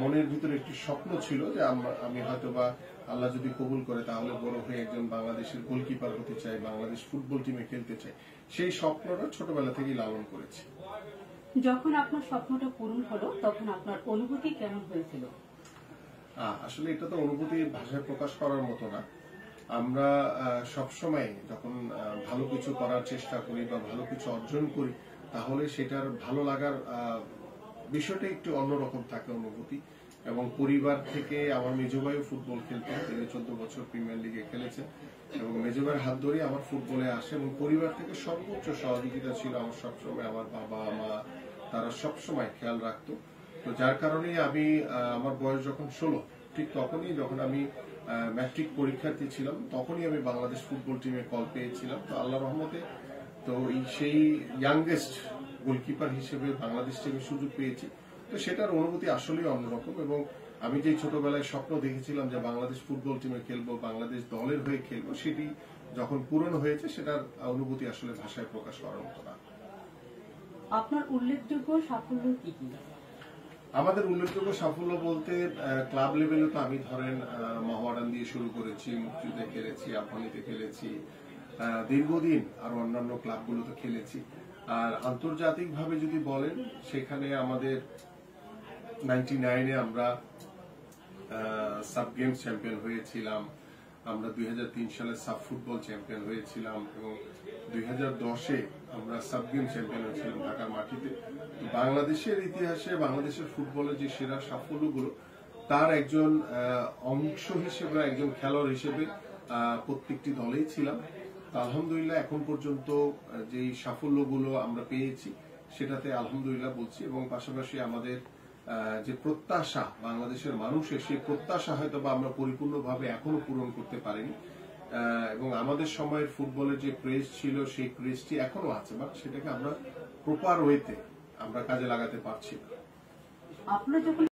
মনের ভিতরে একটি স্বপ্ন ছিল যে আমি হয়তোবা আল্লাহ যদি কবুল করে তাহলে বড় হয়ে একজন বাংলাদেশের গোলকিপার হতে চাই, বাংলাদেশ ফুটবল টিমে খেলতে চাই। সেই স্বপ্নটা ছোটবেলা থেকেই লালন করেছি। যখন আপনার স্বপ্নটা পূরণ হলো তখন আপনার অনুভূতি কেমন হয়েছিল? আসলে এটা তো অনুভূতি ভাষায় প্রকাশ করার মতো না। আমরা সবসময় যখন ভালো কিছু করার চেষ্টা করি বা ভালো কিছু অর্জন করি তাহলে সেটার ভালো লাগার বিষয়টা একটু অন্যরকম থাকে অনুভূতি। এবং পরিবার থেকে আমার মেজো ভাইও ফুটবল খেলতেন, তিনি 14 বছর প্রিমিয়ার লিগে খেলেছেন এবং মেজো ভাইয়ের হাত ধরেই আমার ফুটবলে আসে এবং পরিবার থেকে সর্বোচ্চ সহযোগিতা ছিল আমার সবসময়। আমার বাবা মা তারা সবসময় খেয়াল রাখতো। তো যার কারণে আমি আমার বয়স যখন 16 ঠিক তখনই যখন আমি ম্যাট্রিক পরীক্ষার্থী ছিলাম তখনই আমি বাংলাদেশ ফুটবল টিমে কল পেয়েছিলাম। তো আল্লাহ রহমতে তো সেই ইয়াংগেস্ট গোলকিপার হিসেবে বাংলাদেশ টিমে সুযোগ পেয়েছি। তো সেটার অনুভূতি আসলেই অন্যরকম এবং আমি যে ছোটবেলায় স্বপ্ন দেখেছিলাম যে বাংলাদেশ ফুটবল টিমে খেলবো, বাংলাদেশ দলের হয়ে খেলবো, সেটি যখন পূরণ হয়েছে সেটার অনুভূতি আসলে ভাষায় প্রকাশ করার মতো না। আপনার উল্লেখযোগ্য সাফল্য কি কি? আমাদের উল্লেখযোগ্য সাফল্য বলতে ক্লাব লেভেলে তো আমি ধরেন মহারান দিয়ে শুরু করেছি, মুক্তিযুদ্ধে খেলেছি, আফগানিতে খেলেছি, দীর্ঘদিন আর অন্যান্য ক্লাবগুলোতে খেলেছি। আর আন্তর্জাতিকভাবে যদি বলেন সেখানে আমাদের 99-এ আমরা সাব গেমস চ্যাম্পিয়ন হয়েছিলাম, আমরা 2003 সালে সাব ফুটবল চ্যাম্পিয়ন হয়েছিলাম এবং 2010-এ আমরা সাব গেম চ্যাম্পিয়ন হয়েছিলাম ঢাকার মাটিতে। তো বাংলাদেশের ইতিহাসে বাংলাদেশের ফুটবলের যে সেরা সাফল্যগুলো তার একজন অংশ হিসেবে, একজন খেলোয়াড় হিসেবে প্রত্যেকটি দলেই ছিলাম। তো আলহামদুলিল্লাহ এখন পর্যন্ত যে সাফল্যগুলো আমরা পেয়েছি সেটাতে আলহামদুলিল্লাহ বলছি। এবং পাশাপাশি আমাদের যে প্রত্যাশা বাংলাদেশের মানুষের, সেই প্রত্যাশা হয়তো বা আমরা পরিপূর্ণভাবে এখনো পূরণ করতে পারিনি এবং আমাদের সময়ের ফুটবলের যে ক্রেজ ছিল সেই ক্রেজটি এখনো আছে, বাট সেটাকে আমরা প্রপার ওয়েতে আমরা কাজে লাগাতে পারছি না। আপনারা যখন